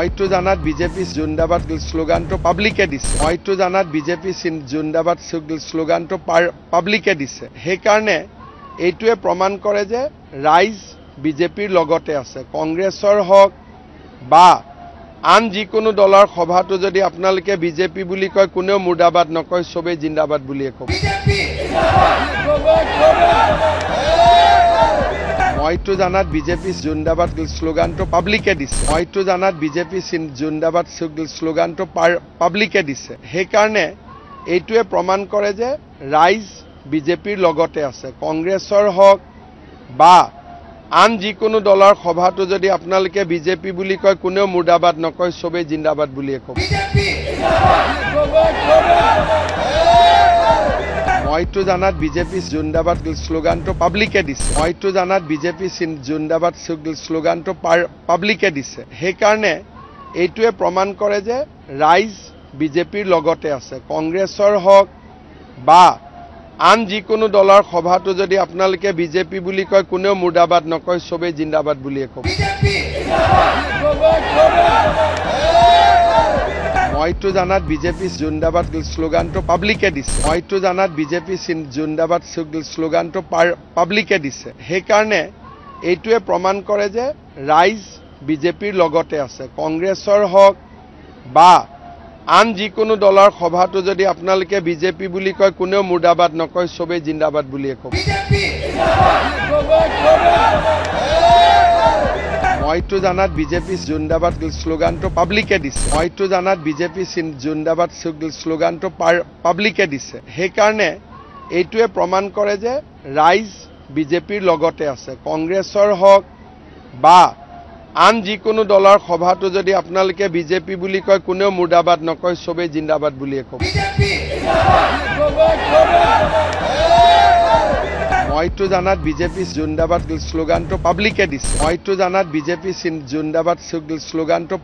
মইতো জানাত বিজেপি জিন্দাবাদ স্লোগানটো পাব্লিকে দিছে মইতো জানাত বিজেপি জিন্দাবাদ স্লোগানটো পাব্লিকে দিছে সেইকাৰণে এইটোৱে প্ৰমাণ কৰে যে ৰাইজ বিজেপিৰ লগতে আছে কংগ্ৰেছৰ হক বা আন যিকোনো দলৰ সভাটো যদি আপোনালোকে বিজেপি বুলি কয় কোনেও মুৰ্দাবাদ নকয় সবে জিন্দাবাদ বুলিয়ে কয় মইতো জানাত বিজেপি জিন্দাবাদ স্লোগানটো পাব্লিকে দিছে মইতো জানাত বিজেপি জিন্দাবাদ স্লোগানটো পাব্লিকে দিছে সেইকাৰণে এইটোৱে প্ৰমাণ কৰে যে ৰাইজ বিজেপিৰ লগতে আছে কংগ্ৰেছৰ হক বা আন যিকোনো দলৰ সভাটো যদি আপোনালোকে বিজেপি বুলি কয় কোনেও মুৰ্দাবাদ নকয় সবে জিন্দাবাদ বুলিয়ে কয় মইতো জানাত বিজেপি জিন্দাবাদ স্লোগানটো পাব্লিকে দিছে মইতো জানাত বিজেপি জিন্দাবাদ স্লোগানটো পাব্লিকে দিছে সেইকাৰণে এইটোৱে প্ৰমাণ কৰে যে ৰাইজ বিজেপিৰ লগতে আছে কংগ্ৰেছৰ হক বা আন যিকোনো দলৰ সভাটো যদি আপোনালোকে বিজেপি বুলি কয় কোনেও মুৰ্দাবাদ নকয় সবে জিন্দাবাদ বুলিয়ে কয় মইতো জানাত বিজেপি জিন্দাবাদ স্লোগানটো পাব্লিকে দিছে মইতো জানাত বিজেপি জিন্দাবাদ স্লোগানটো পাব্লিকে দিছে সেইকাৰণে এইটোৱে প্ৰমাণ কৰে যে ৰাইজ বিজেপিৰ লগতে আছে কংগ্ৰেছৰ হক বা আন যিকোনো দলৰ সভাটো যদি আপোনালোকে বিজেপি বুলি কয় কোনেও মুৰ্দাবাদ নকয় সবে জিন্দাবাদ বুলিয়ে কয় মইতো জানাত বিজেপি জিন্দাবাদ স্লোগানটো পাব্লিকে দিছে মইতো জানাত বিজেপি জিন্দাবাদ স্লোগানটো পাব্লিকে দিছে সেইকাৰণে এইটোৱে প্ৰমাণ কৰে যে ৰাইজ বিজেপিৰ লগতে আছে কংগ্ৰেছৰ হক বা আন যিকোনো দলৰ সভাটো যদি আপোনালোকে বিজেপি বুলি কয় কোনেও মুৰ্দাবাদ নকয় সবে জিন্দাবাদ বুলিয়ে কয় মইতো জানাত বিজেপি জিন্দাবাদ স্লোগানটো পাব্লিকে দিছে মইতো জানাত বিজেপি জিন্দাবাদ স্লোগানটো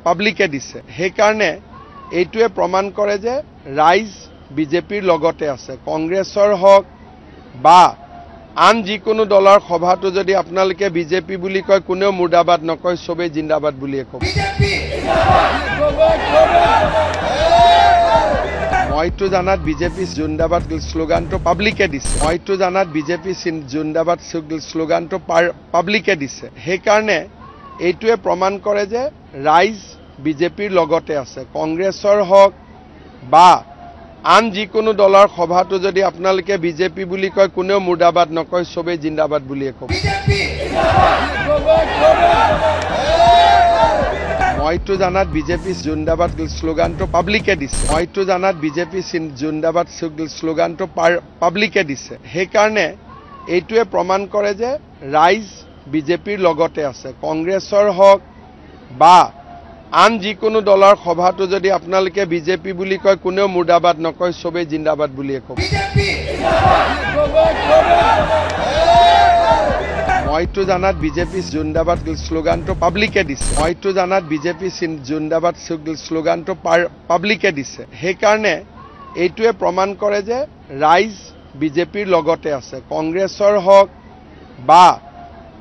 পাব্লিকে দিছে সেইকাৰণে এইটোৱে প্ৰমাণ কৰে যে ৰাইজ বিজেপিৰ লগতে আছে কংগ্ৰেছৰ হক বা আন যিকোনো দলৰ সভাটো যদি আপোনালোকে বিজেপি বুলি কয় কোনেও মুৰ্দাবাদ নকয় সবে জিন্দাবাদ বুলিয়ে কয় মইতো জানাত বিজেপি জিন্দাবাদ স্লোগানটো পাব্লিকে দিছে মইতো জানাত বিজেপি জিন্দাবাদ স্লোগানটো পাব্লিকে দিছে সেইকাৰণে এইটোৱে প্ৰমাণ কৰে যে ৰাইজ বিজেপিৰ লগতে আছে কংগ্ৰেছৰ হক বা আন যিকোনো দলৰ সভাটো যদি আপোনালোকে বিজেপি বুলি কয় কোনেও মুৰ্দাবাদ নকয় সবে জিন্দাবাদ বুলিয়ে কয় মইতো জানাত বিজেপি জিন্দাবাদ স্লোগানটো পাব্লিকে দিছে মইতো জানাত বিজেপি জিন্দাবাদ স্লোগানটো পাব্লিকে দিছে সেইকাৰণে এইটোৱে প্ৰমাণ কৰে যে ৰাইজ বিজেপিৰ লগতে আছে কংগ্ৰেছৰ হক বা আন যিকোনো দলৰ সভাটো যদি আপোনালোকে বিজেপি বুলি কয় কোনেও মুৰ্দাবাদ নকয় সবে জিন্দাবাদ বুলিয়ে কয় মইতো জানাত বিজেপি জিন্দাবাদ স্লোগানটো পাব্লিকে দিছে মইতো জানাত বিজেপি জিন্দাবাদ স্লোগানটো পাব্লিকে দিছে সেইকাৰণে এইটোৱে প্ৰমাণ কৰে যে ৰাইজ বিজেপিৰ লগতে আছে কংগ্ৰেছৰ হক বা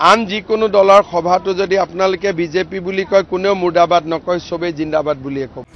আন যিকোনো দলৰ সভাটো যদি আপোনালোকে বিজেপি বুলি কয় কোনেও মুৰ্দাবাদ নকয় সবে জিন্দাবাদ বুলিয়ে কয়